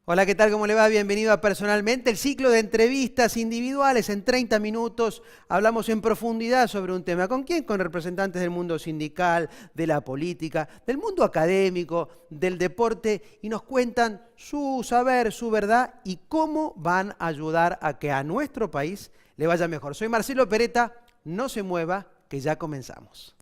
Hola, ¿qué tal? ¿Cómo le va? Bienvenido a Personalmente, el ciclo de entrevistas individuales. En 30 minutos hablamos en profundidad sobre un tema. ¿Con quién? Con representantes del mundo sindical, de la política, del mundo académico, del deporte, y nos cuentan su saber, su verdad y cómo van a ayudar a que a nuestro país le vaya mejor. Soy Marcelo Peretta, no se mueva, que ya comenzamos.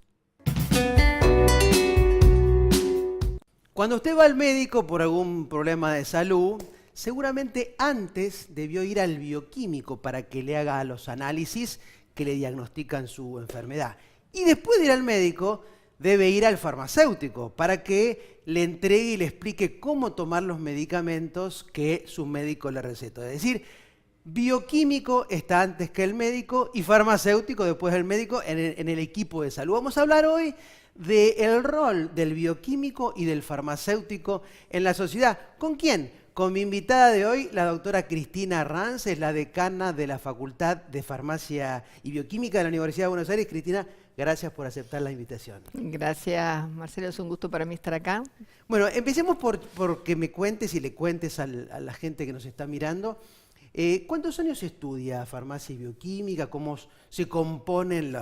Cuando usted va al médico por algún problema de salud, seguramente antes debió ir al bioquímico para que le haga los análisis que le diagnostican su enfermedad. Y después de ir al médico, debe ir al farmacéutico para que le entregue y le explique cómo tomar los medicamentos que su médico le recetó. Es decir, bioquímico está antes que el médico y farmacéutico después del médico en el equipo de salud. Vamos a hablar hoy del rol del bioquímico y del farmacéutico en la sociedad. ¿Con quién? Con mi invitada de hoy, la doctora Cristina Ranz, es la decana de la Facultad de Farmacia y Bioquímica de la Universidad de Buenos Aires. Cristina, gracias por aceptar la invitación. Gracias, Marcelo, es un gusto para mí estar acá. Bueno, empecemos por que me cuentes y le cuentes a la gente que nos está mirando. ¿Cuántos años estudia farmacia y bioquímica? ¿Cómo se componen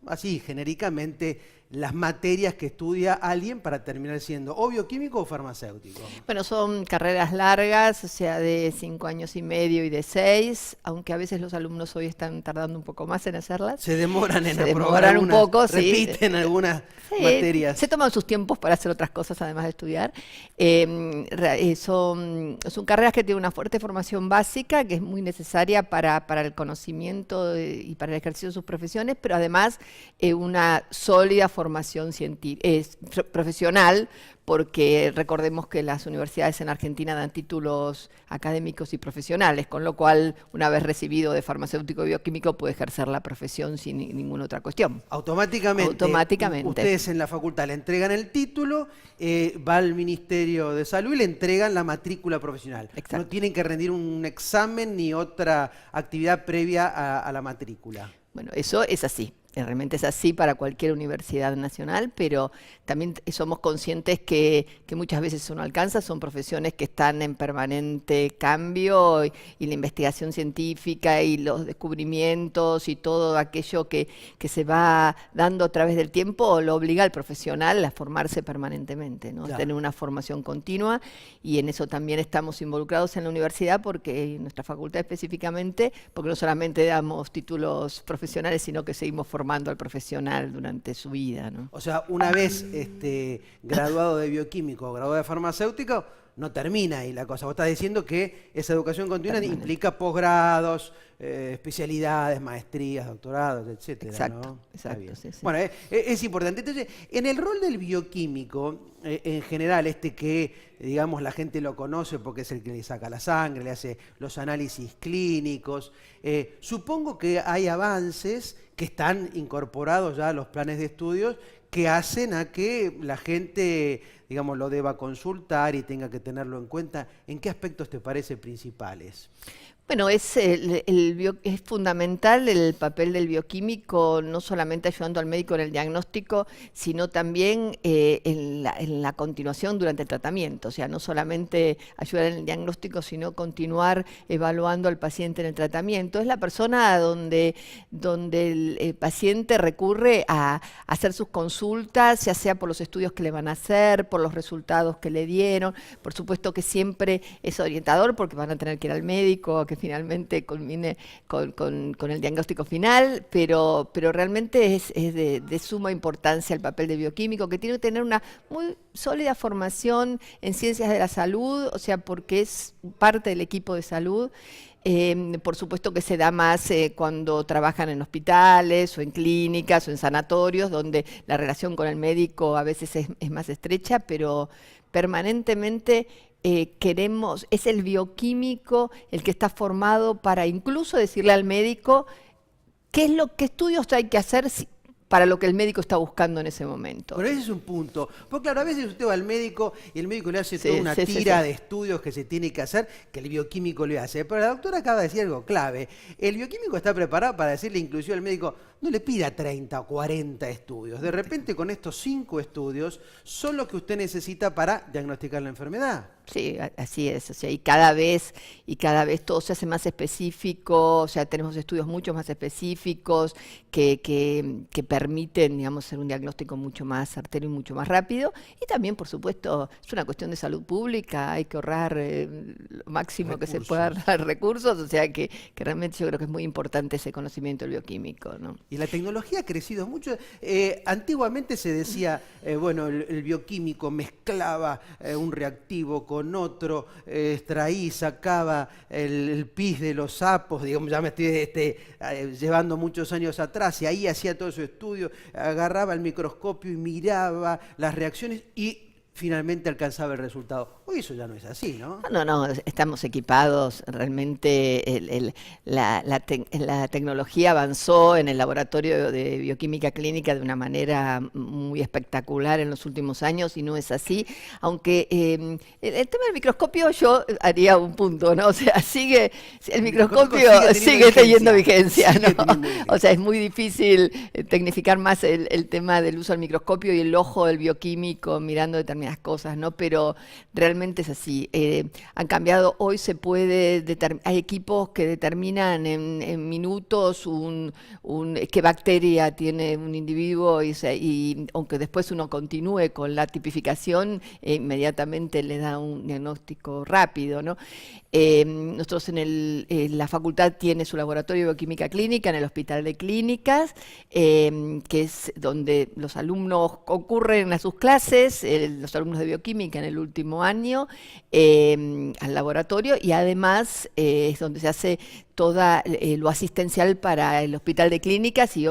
así genéricamente, las materias que estudia alguien para terminar siendo o bioquímico o farmacéutico? Bueno, son carreras largas, o sea, de 5 años y medio y de 6, aunque a veces los alumnos hoy están tardando un poco más en hacerlas. Se demoran en Se aprobar demoran un algunas, poco, sí. repiten algunas Sí, materias. se toman sus tiempos para hacer otras cosas además de estudiar. Son carreras que tienen una fuerte formación básica, que es muy necesaria para el conocimiento y para el ejercicio de sus profesiones, pero además una sólida formación profesional, porque recordemos que las universidades en Argentina dan títulos académicos y profesionales, con lo cual, una vez recibido de farmacéutico y bioquímico, puede ejercer la profesión sin ninguna otra cuestión. Automáticamente. Ustedes en la facultad le entregan el título, va al Ministerio de Salud y le entregan la matrícula profesional. Exacto. No tienen que rendir un examen ni otra actividad previa a la matrícula. Bueno, eso es así. Realmente es así para cualquier universidad nacional, pero también somos conscientes que muchas veces eso no alcanza, son profesiones que están en permanente cambio y la investigación científica y los descubrimientos y todo aquello que se va dando a través del tiempo lo obliga al profesional a formarse permanentemente, ¿no? Claro. Tener una formación continua, y en eso también estamos involucrados en la universidad, porque en nuestra facultad específicamente, porque no solamente damos títulos profesionales, sino que seguimos formando al profesional durante su vida, ¿no? O sea, una vez graduado de bioquímico o graduado de farmacéutico, no termina ahí la cosa. Vos estás diciendo que esa educación continua implica posgrados, especialidades, maestrías, doctorados, etcétera, Exacto, ¿no? exacto, sí, sí. Bueno, es importante. Entonces, en el rol del bioquímico, en general, que, digamos, la gente lo conoce porque es el que le saca la sangre, le hace los análisis clínicos, supongo que hay avances que están incorporados ya a los planes de estudios que hacen a que la gente, digamos, lo deba consultar y tenga que tenerlo en cuenta. ¿En qué aspectos te parece principales? Bueno, es fundamental el papel del bioquímico, no solamente ayudando al médico en el diagnóstico, sino también en la continuación durante el tratamiento. O sea, no solamente ayudar en el diagnóstico, sino continuar evaluando al paciente en el tratamiento. Es la persona donde el paciente recurre a hacer sus consultas, ya sea por los estudios que le van a hacer, por los resultados que le dieron. Por supuesto que siempre es orientador, porque van a tener que ir al médico, que finalmente culmine con el diagnóstico final, pero realmente es de suma importancia el papel de bioquímico, que tiene que tener una muy sólida formación en ciencias de la salud, o sea, porque es parte del equipo de salud. Por supuesto que se da más cuando trabajan en hospitales o en clínicas o en sanatorios, donde la relación con el médico a veces es más estrecha, pero permanentemente es el bioquímico el que está formado para incluso decirle al médico qué estudios hay que hacer para lo que el médico está buscando en ese momento. Pero ese es un punto. Porque claro, a veces usted va al médico y el médico le hace Sí, toda una sí, sí, tira sí. de estudios que se tiene que hacer, que el bioquímico le hace. Pero la doctora acaba de decir algo clave. El bioquímico está preparado para decirle inclusive al médico, no le pida 30 o 40 estudios. De repente con estos 5 estudios son los que usted necesita para diagnosticar la enfermedad. Sí, así es, o sea, y cada vez todo se hace más específico, o sea, tenemos estudios mucho más específicos que permiten, digamos, hacer un diagnóstico mucho más certero y mucho más rápido. Y también, por supuesto, es una cuestión de salud pública, hay que ahorrar lo máximo que se pueda ahorrar recursos, o sea que realmente yo creo que es muy importante ese conocimiento del bioquímico, ¿no? Y la tecnología ha crecido mucho. Antiguamente se decía, bueno, el bioquímico mezclaba un reactivo con otro, extraía, sacaba el pis de los sapos, digamos, ya me estoy llevando muchos años atrás, y ahí hacía todo su estudio, agarraba el microscopio y miraba las reacciones y finalmente alcanzaba el resultado. Hoy eso ya no es así, ¿no? No, estamos equipados, realmente la tecnología avanzó en el laboratorio de bioquímica clínica de una manera muy espectacular en los últimos años y no es así, aunque el tema del microscopio yo haría un punto, ¿no? O sea, el microscopio sigue teniendo vigencia, ¿no? O sea, es muy difícil tecnificar más el tema del uso del microscopio y el ojo del bioquímico mirando determinadas cosas, ¿no? Pero realmente es así. Han cambiado, hoy se puede, hay equipos que determinan en minutos qué bacteria tiene un individuo y aunque después uno continúe con la tipificación, inmediatamente le da un diagnóstico rápido, ¿no? Nosotros la facultad tiene su laboratorio de bioquímica clínica en el Hospital de Clínicas, que es donde los alumnos concurren a sus clases, los alumnos de bioquímica en el último año, al laboratorio, y además es donde se hace todo lo asistencial para el Hospital de Clínicas y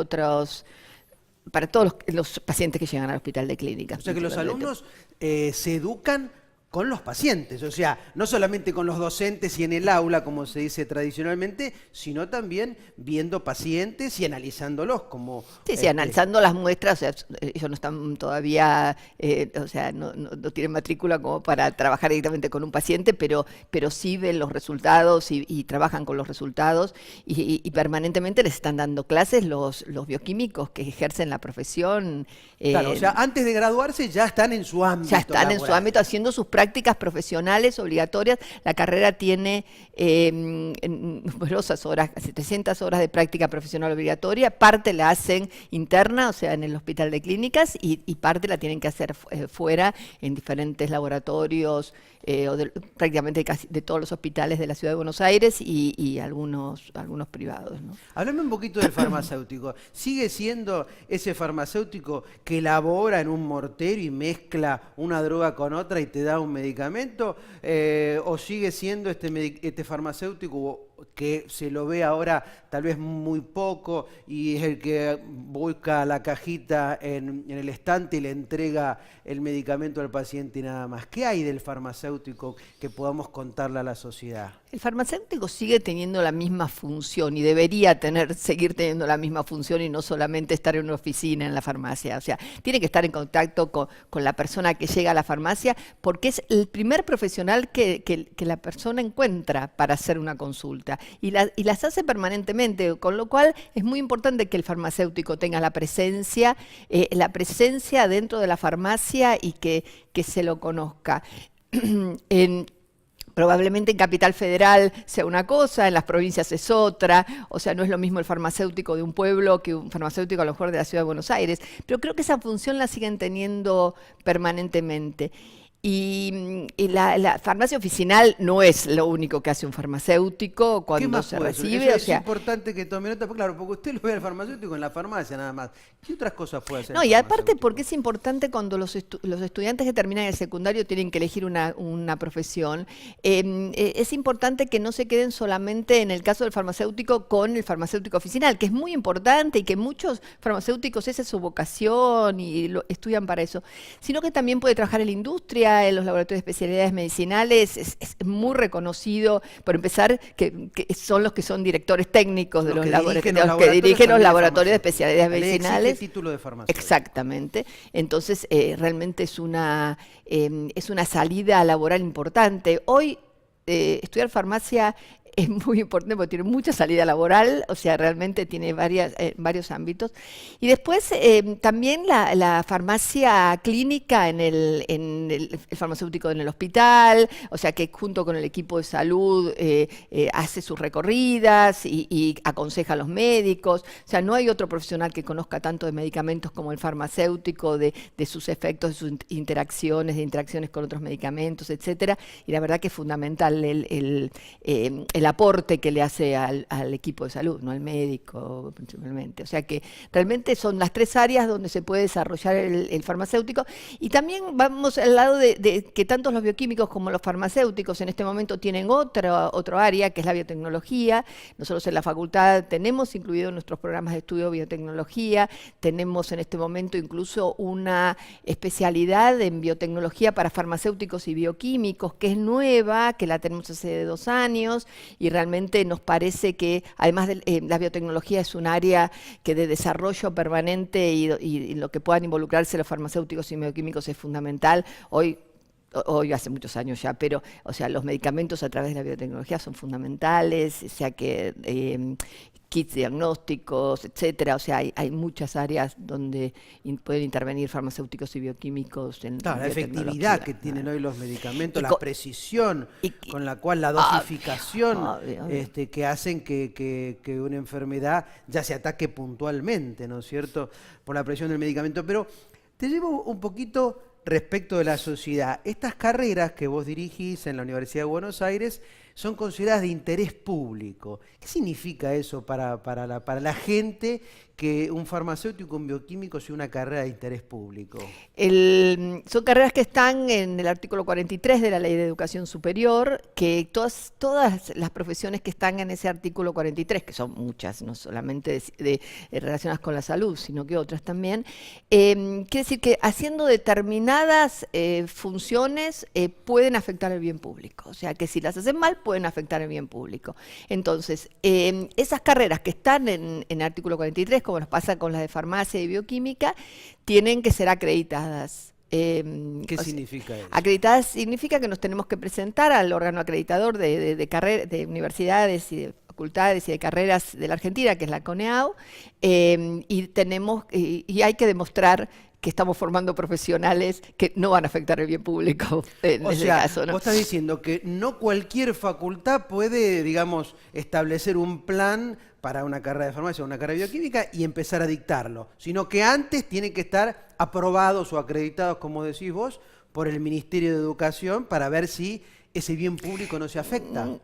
para todos los pacientes que llegan al Hospital de Clínicas. O sea que los alumnos se educan con los pacientes, o sea, no solamente con los docentes y en el aula, como se dice tradicionalmente, sino también viendo pacientes y analizándolos como... Sí, analizando las muestras, o sea, ellos no están todavía, o sea, no tienen matrícula como para trabajar directamente con un paciente, pero sí ven los resultados y trabajan con los resultados y permanentemente les están dando clases los bioquímicos que ejercen la profesión. Claro, o sea, antes de graduarse ya están en su ámbito. Ya están en su ámbito haciendo sus prácticas profesionales obligatorias. La carrera tiene numerosas horas, casi 300 horas de práctica profesional obligatoria. Parte la hacen interna, o sea, en el Hospital de Clínicas, y parte la tienen que hacer fuera, en diferentes laboratorios, prácticamente casi de todos los hospitales de la Ciudad de Buenos Aires y algunos privados, ¿no? Háblame un poquito del farmacéutico. ¿Sigue siendo ese farmacéutico que elabora en un mortero y mezcla una droga con otra y te da un medicamento? ¿O sigue siendo este farmacéutico que se lo ve ahora tal vez muy poco y es el que busca la cajita en el estante y le entrega el medicamento al paciente y nada más? ¿Qué hay del farmacéutico que podamos contarle a la sociedad? El farmacéutico sigue teniendo la misma función y debería seguir teniendo la misma función y no solamente estar en una oficina en la farmacia. O sea, tiene que estar en contacto con la persona que llega a la farmacia porque es el primer profesional que la persona encuentra para hacer una consulta y las hace permanentemente, con lo cual es muy importante que el farmacéutico tenga la presencia dentro de la farmacia y que se lo conozca. Probablemente en Capital Federal sea una cosa, en las provincias es otra, o sea, no es lo mismo el farmacéutico de un pueblo que un farmacéutico a lo mejor de la Ciudad de Buenos Aires, pero creo que esa función la siguen teniendo permanentemente. Y la farmacia oficinal no es lo único que hace un farmacéutico cuando se recibe. Eso es importante que tome nota, porque claro, porque usted lo ve al farmacéutico en la farmacia nada más. ¿Qué otras cosas puede hacer? No, y aparte porque es importante cuando los estudiantes que terminan el secundario tienen que elegir una profesión, es importante que no se queden solamente en el caso del farmacéutico con el farmacéutico oficinal, que es muy importante y que muchos farmacéuticos esa es su vocación y lo estudian para eso, sino que también puede trabajar en la industria, en los laboratorios de especialidades medicinales es muy reconocido, por empezar, que son los que son directores técnicos de los laboratorios, que dirigen los laboratorios de especialidades medicinales. Exige título de farmacéutico. Exactamente. Entonces, realmente es una salida laboral importante. Hoy, estudiar farmacia es muy importante porque tiene mucha salida laboral, o sea, realmente tiene varios ámbitos. Y después también la farmacia clínica en el farmacéutico en el hospital, o sea, que junto con el equipo de salud hace sus recorridas y aconseja a los médicos. O sea, no hay otro profesional que conozca tanto de medicamentos como el farmacéutico, de sus efectos, de sus interacciones con otros medicamentos, etcétera. Y la verdad que es fundamental el aporte que le hace al equipo de salud, no al médico principalmente. O sea que realmente son las tres áreas donde se puede desarrollar el farmacéutico. Y también vamos al lado de que tanto los bioquímicos como los farmacéuticos en este momento tienen otro área, que es la biotecnología. Nosotros en la facultad tenemos incluido en nuestros programas de estudio biotecnología, tenemos en este momento incluso una especialidad en biotecnología para farmacéuticos y bioquímicos, que es nueva, que la tenemos hace 2 años, y realmente nos parece que además la biotecnología es un área que de desarrollo permanente y lo que puedan involucrarse los farmacéuticos y bioquímicos es fundamental. Hoy hace muchos años ya, pero o sea, los medicamentos a través de la biotecnología son fundamentales, o sea que kits diagnósticos, etcétera. O sea, hay muchas áreas donde pueden intervenir farmacéuticos y bioquímicos en la efectividad que tienen hoy los medicamentos, la precisión con la cual la dosificación que hacen que una enfermedad ya se ataque puntualmente, ¿no es cierto?, por la presión del medicamento. Pero te llevo un poquito respecto de la sociedad. Estas carreras que vos dirigís en la Universidad de Buenos Aires son consideradas de interés público. ¿Qué significa eso para la gente que un farmacéutico, un bioquímico sea una carrera de interés público? Son carreras que están en el artículo 43 de la Ley de Educación Superior, que todas las profesiones que están en ese artículo 43, que son muchas, no solamente relacionadas con la salud, sino que otras también, quiere decir que haciendo determinadas funciones pueden afectar el bien público. O sea, que si las hacen mal, pueden afectar el bien público. Entonces, esas carreras que están en el artículo 43, como nos pasa con las de farmacia y bioquímica, tienen que ser acreditadas. ¿Qué significa eso? Acreditadas significa que nos tenemos que presentar al órgano acreditador de universidades y de facultades y de carreras de la Argentina, que es la CONEAU, y hay que demostrar que estamos formando profesionales que no van a afectar el bien público en ese caso, ¿no? Vos estás diciendo que no cualquier facultad puede, digamos, establecer un plan para una carrera de farmacia o una carrera de bioquímica y empezar a dictarlo, sino que antes tienen que estar aprobados o acreditados, como decís vos, por el Ministerio de Educación para ver si ese bien público no se afecta. No,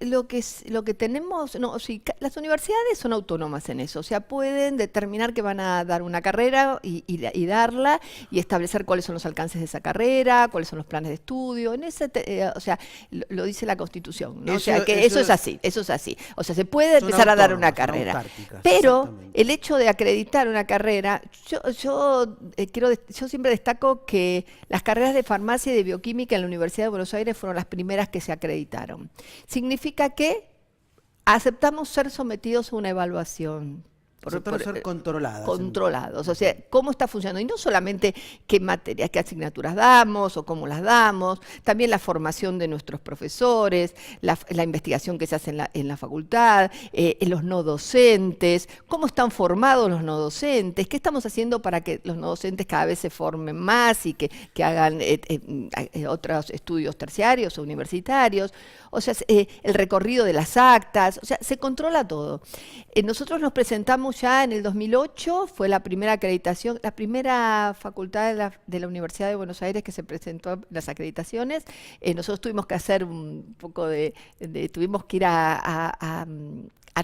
lo que tenemos, no, sí, las universidades son autónomas en eso, o sea, pueden determinar que van a dar una carrera y darla y establecer cuáles son los alcances de esa carrera, cuáles son los planes de estudio, o sea, lo dice la Constitución, ¿no? O sea, que eso es así, o sea, se puede empezar a dar una carrera, pero el hecho de acreditar una carrera, yo siempre destaco que las carreras de farmacia y de bioquímica en la Universidad de Buenos Aires fueron las primeras que se acreditaron. Significa que aceptamos ser sometidos a una evaluación. Ser controladas. Controlados, o sea, cómo está funcionando. Y no solamente qué materias, qué asignaturas damos o cómo las damos, también la formación de nuestros profesores, la investigación que se hace en la facultad, los no docentes, cómo están formados los no docentes, qué estamos haciendo para que los no docentes cada vez se formen más y que hagan otros estudios terciarios o universitarios. O sea, el recorrido de las actas, o sea, se controla todo. Nosotros nos presentamos ya en el 2008, fue la primera acreditación, la primera facultad de la Universidad de Buenos Aires que se presentó a las acreditaciones. Nosotros tuvimos que hacer un poco tuvimos que ir a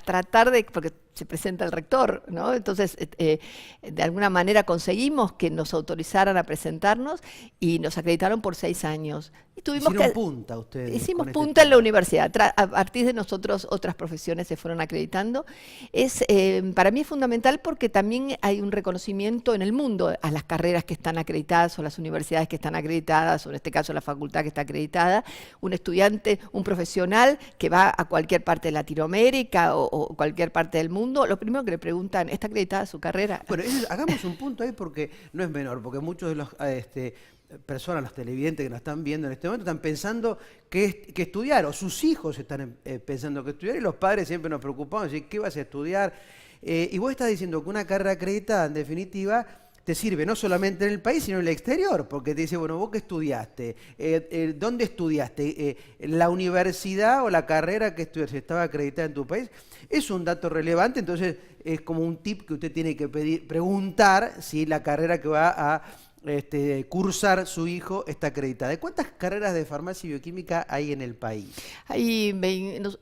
tratar de, porque se presenta el rector, ¿no? Entonces, de alguna manera conseguimos que nos autorizaran a presentarnos y nos acreditaron por 6 años. Y tuvimos Hicieron punta ustedes. Hicimos con este punta en la tema. universidad. A partir de nosotros, otras profesiones se fueron acreditando. Para mí es fundamental porque también hay un reconocimiento en el mundo a las carreras que están acreditadas o las universidades que están acreditadas, o en este caso la facultad que está acreditada. Un estudiante, un profesional que va a cualquier parte de Latinoamérica o cualquier parte del mundo, lo primero que le preguntan, ¿está acreditada su carrera? Bueno, hagamos un punto ahí porque no es menor, porque muchos de los personas, los televidentes que nos están viendo en este momento, están pensando que estudiar, o sus hijos están pensando que estudiar, y los padres siempre nos preocupamos, decir, ¿qué vas a estudiar? Y vos estás diciendo que una carrera acreditada, en definitiva, te sirve no solamente en el país, sino en el exterior, porque te dice, bueno, ¿vos qué estudiaste? ¿Dónde estudiaste? ¿La universidad o la carrera que estudiaste estaba acreditada en tu país? Es un dato relevante, entonces es como un tip que usted tiene que preguntar si la carrera que va a cursar su hijo está acreditada. ¿Cuántas carreras de farmacia y bioquímica hay en el país?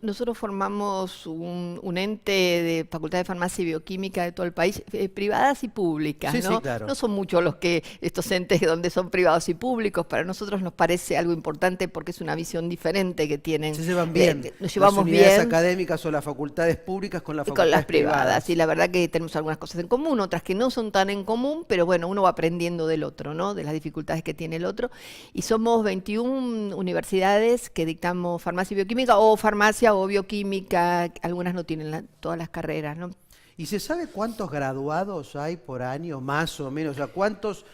Nosotros formamos un ente de Facultad de Farmacia y Bioquímica de todo el país, privadas y públicas, Sí, ¿no? sí, claro. No son muchos estos entes donde son privados y públicos. Para nosotros nos parece algo importante porque es una visión diferente que tienen. Se llevan bien. Nos llevamos las unidades bien académicas o las facultades públicas con las y facultades con las privadas. privadas. Y la verdad que tenemos algunas cosas en común, otras que no son tan en común, pero bueno, uno va aprendiendo del otro, ¿no? De las dificultades que tiene el otro. Y somos 21 universidades que dictamos farmacia y bioquímica, o farmacia o bioquímica. Algunas no tienen todas las carreras, ¿no? ¿Y se sabe cuántos graduados hay por año, más o menos? O sea, ¿cuántos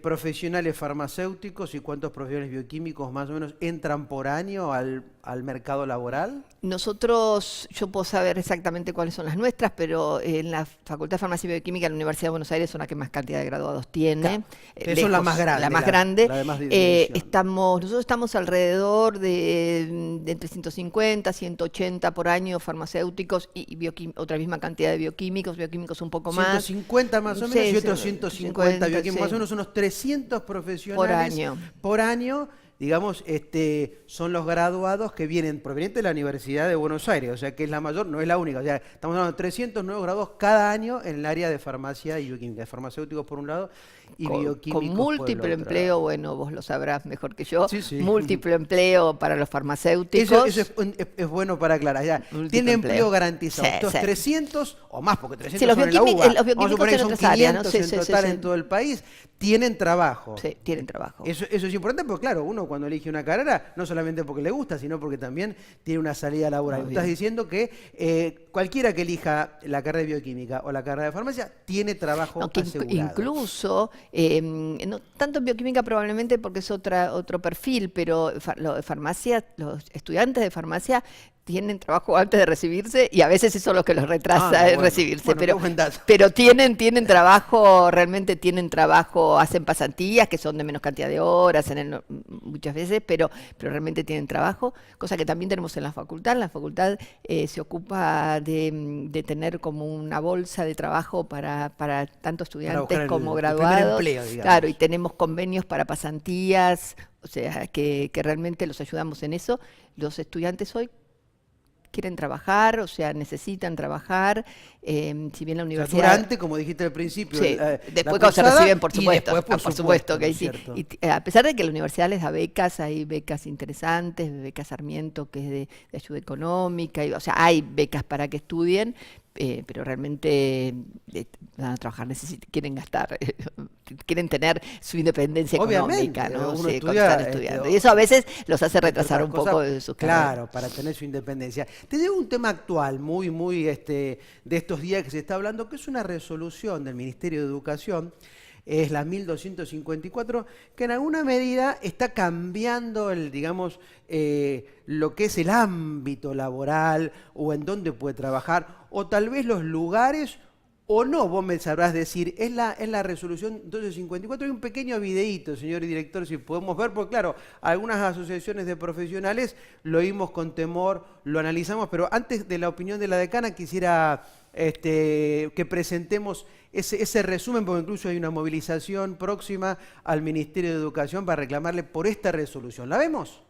profesionales farmacéuticos y cuántos profesionales bioquímicos más o menos entran por año al mercado laboral? Nosotros, yo puedo saber exactamente cuáles son las nuestras, pero en la Facultad de Farmacia y Bioquímica de la Universidad de Buenos Aires son las que más cantidad de graduados tiene. Claro, que son las más grandes. La más grande. La de más división. Nosotros estamos alrededor de entre 150, 180 por año farmacéuticos y otra misma cantidad de bioquímicos un poco más. 150 más o menos Sí, y otros 150 bioquímicos, sí. más o menos unos 300 profesionales por año. Digamos, son los graduados que vienen provenientes de la Universidad de Buenos Aires, o sea que es la mayor, no es la única. O sea, estamos hablando de 300 nuevos graduados cada año en el área de farmacia y bioquímica, de farmacéuticos por un lado y bioquímicos con múltiple por el empleo, otro. bueno, vos lo sabrás mejor que yo, Sí, sí. múltiple empleo para los farmacéuticos. Eso es bueno para aclarar. Ya, Múltiple tiene empleo. empleo garantizado. Sí, Estos sí. 300 o más, porque 300 Sí, los son en la bioquímicos- UBA. los bioquímicos Vamos a suponer que en son otras áreas, ¿no? 500 Sí, en sí, total sí. en todo el país. Tienen trabajo. Sí, tienen trabajo. Eso es importante porque, claro, uno cuando elige una carrera, no solamente porque le gusta, sino porque también tiene una salida laboral. Muy Estás bien. diciendo que cualquiera que elija la carrera de bioquímica o la carrera de farmacia tiene trabajo No, que asegurado. incluso, no tanto en bioquímica probablemente porque es otro perfil, pero los estudiantes de farmacia tienen trabajo antes de recibirse y a veces eso es lo que los retrasa en bueno. recibirse. Bueno, pero qué buen dato. pero tienen trabajo, realmente tienen trabajo, hacen pasantías que son de menos cantidad de horas muchas veces, pero realmente tienen trabajo, cosa que también tenemos en la facultad. La facultad se ocupa de tener como una bolsa de trabajo para tanto estudiantes buscar como el primer graduados. empleo, digamos. Claro, y tenemos convenios para pasantías, o sea, que realmente los ayudamos en eso. Los estudiantes hoy quieren trabajar, o sea, necesitan trabajar, si bien la O sea, universidad... durante, como dijiste al principio, Sí, la después cuando se cursada, reciben, por y supuesto, después, por supuesto que ¿no es sí. cierto? Y a pesar de que la universidad les da becas, hay becas interesantes, becas Sarmiento, que es de ayuda económica, o sea, hay becas para que estudien, pero realmente van a trabajar, quieren gastar, quieren tener su independencia Obviamente, económica, ¿no? uno Sí, cuando estudia, están estudiando. Y eso a veces los hace retrasar un otras poco cosas, de sus carreras. Claro, para tener su independencia. Te digo un tema actual, muy de estos días que se está hablando, que es una resolución del Ministerio de Educación, es la 1254, que en alguna medida está cambiando digamos, lo que es el ámbito laboral o en dónde puede trabajar, o tal vez los lugares o no, vos me sabrás decir, es la resolución 1254, hay un pequeño videíto, señor director, si podemos ver, porque claro, algunas asociaciones de profesionales lo oímos con temor, lo analizamos, pero antes de la opinión de la decana quisiera que presentemos ese resumen, porque incluso hay una movilización próxima al Ministerio de Educación para reclamarle por esta resolución. ¿La vemos?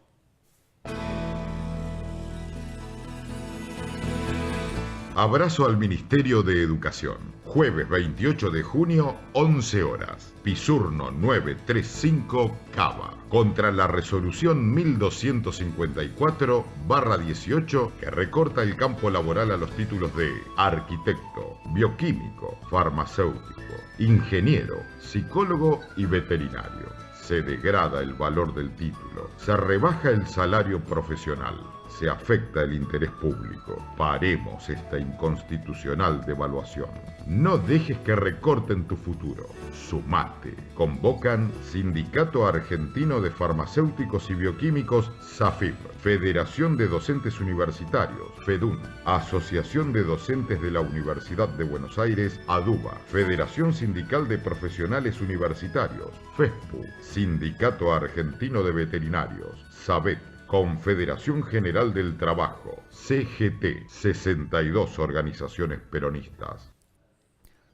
Abrazo al Ministerio de Educación. Jueves 28 de junio, 11 horas. Pisurno 935, Cava. Contra la resolución 1254/18 que recorta el campo laboral a los títulos de arquitecto, bioquímico, farmacéutico, ingeniero, psicólogo y veterinario. Se degrada el valor del título, se rebaja el salario profesional, se afecta el interés público. Paremos esta inconstitucional devaluación. No dejes que recorten tu futuro. Sumate. Convocan Sindicato Argentino de Farmacéuticos y Bioquímicos, SAFIB, Federación de Docentes Universitarios, FEDUN, Asociación de Docentes de la Universidad de Buenos Aires, ADUBA, Federación Sindical de Profesionales Universitarios, FESPU, Sindicato Argentino de Veterinarios, SABET, Confederación General del Trabajo, CGT, 62 organizaciones peronistas.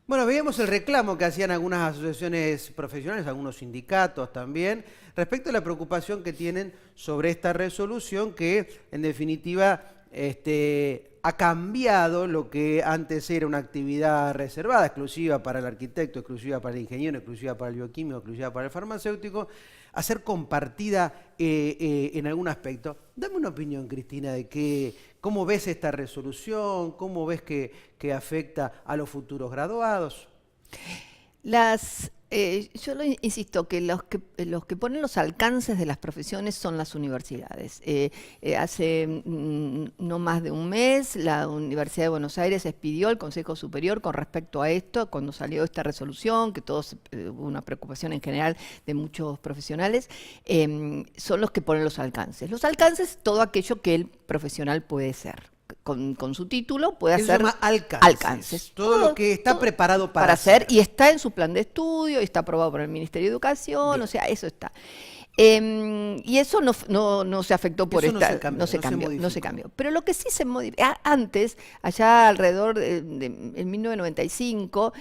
Bueno, veíamos el reclamo que hacían algunas asociaciones profesionales, algunos sindicatos también, respecto a la preocupación que tienen sobre esta resolución que, en definitiva, ha cambiado lo que antes era una actividad reservada, exclusiva para el arquitecto, exclusiva para el ingeniero, exclusiva para el bioquímico, exclusiva para el farmacéutico, a ser compartida en algún aspecto. Dame una opinión, Cristina, de cómo ves esta resolución, cómo ves que afecta a los futuros graduados. Yo insisto que los que ponen los alcances de las profesiones son las universidades. Hace no más de un mes la Universidad de Buenos Aires expidió al Consejo Superior con respecto a esto, cuando salió esta resolución, que todos hubo una preocupación en general de muchos profesionales, son los que ponen los alcances. Los alcances, todo aquello que el profesional puede ser. Con su título puede hacer alcances. Todo lo que está preparado para hacer. Y está en su plan de estudio, y está aprobado por el Ministerio de Educación, bien. O sea, eso está. Y eso no se afectó por eso esta, no se cambió. Pero lo que sí se modificó, antes, allá alrededor en 1995,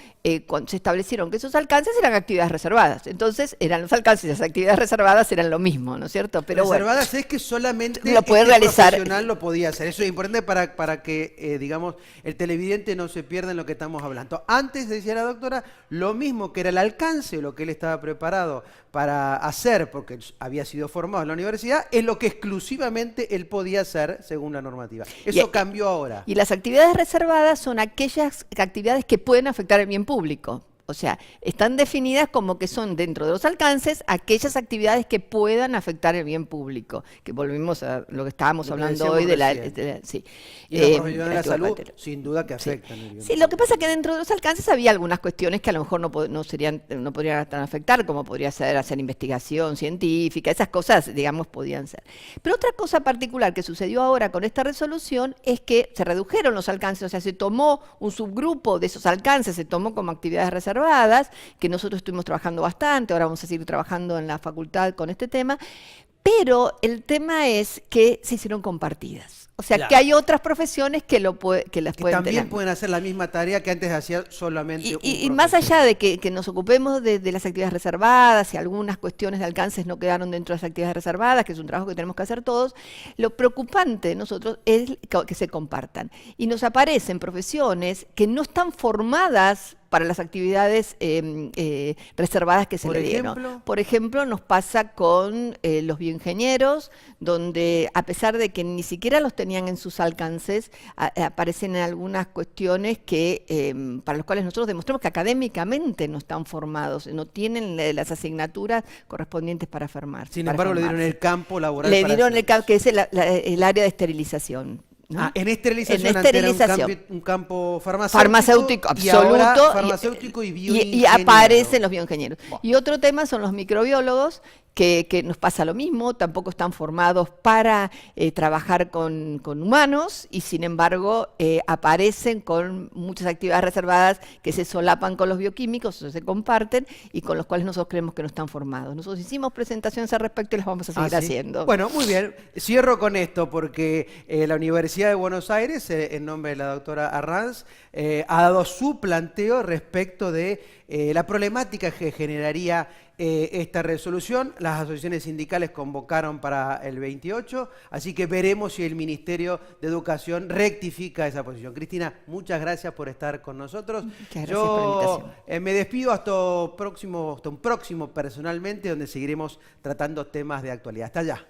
cuando se establecieron que esos alcances eran actividades reservadas. Entonces, eran los alcances y las actividades reservadas eran lo mismo, ¿no es cierto? Pero reservadas es que solamente lo puede realizar, profesional lo podía hacer. Eso es importante para que, digamos, el televidente no se pierda en lo que estamos hablando. Antes, decía la doctora, lo mismo que era el alcance, lo que él estaba preparado para hacer, porque había sido formado en la universidad, es lo que exclusivamente él podía hacer según la normativa. Eso cambió ahora. Y las actividades reservadas son aquellas actividades que pueden afectar el bien público. O sea, están definidas como que son dentro de los alcances aquellas actividades que puedan afectar el bien público, que volvimos a lo que estábamos hablando hoy de la sí. Y los profesionales de la salud, sin duda que afectan. Sí. Sí, lo que pasa es que dentro de los alcances había algunas cuestiones que a lo mejor no podrían afectar, como podría ser hacer investigación científica, esas cosas, digamos, podían ser. Pero otra cosa particular que sucedió ahora con esta resolución es que se redujeron los alcances, o sea, se tomó un subgrupo de esos alcances, se tomó como actividades reservadas, que nosotros estuvimos trabajando bastante, ahora vamos a seguir trabajando en la facultad con este tema, pero el tema es que se hicieron compartidas. O sea, claro, que hay otras profesiones que las pueden también tener. Pueden hacer la misma tarea que antes hacía solamente y más allá de que nos ocupemos de las actividades reservadas y algunas cuestiones de alcances no quedaron dentro de las actividades reservadas, que es un trabajo que tenemos que hacer todos, lo preocupante de nosotros es que se compartan. Y nos aparecen profesiones que no están formadas para las actividades reservadas que se le dieron. Por ejemplo, nos pasa con los bioingenieros, donde a pesar de que ni siquiera los tenían en sus alcances, aparecen algunas cuestiones que para las cuales nosotros demostramos que académicamente no están formados, no tienen las asignaturas correspondientes para formarse. Sin embargo, le dieron el campo laboral. Le dieron el campo, que es el área de esterilización. ¿no? En esterilización, era un campo farmacéutico absoluto, farmacéutico y bioingeniero. Y aparecen los bioingenieros. Bueno. Y otro tema son los microbiólogos, que nos pasa lo mismo, tampoco están formados para trabajar con humanos y sin embargo aparecen con muchas actividades reservadas que se solapan con los bioquímicos, o se comparten y con los cuales nosotros creemos que no están formados. Nosotros hicimos presentaciones al respecto y las vamos a seguir haciendo. Bueno, muy bien. Cierro con esto porque la Universidad de Buenos Aires, en nombre de la doctora Arranz, ha dado su planteo respecto de la problemática que generaría esta resolución. Las asociaciones sindicales convocaron para el 28, así que veremos si el Ministerio de Educación rectifica esa posición. Cristina, muchas gracias por estar con nosotros. Muchas gracias por la invitación. Me despido hasta un próximo personalmente, donde seguiremos tratando temas de actualidad. Hasta allá.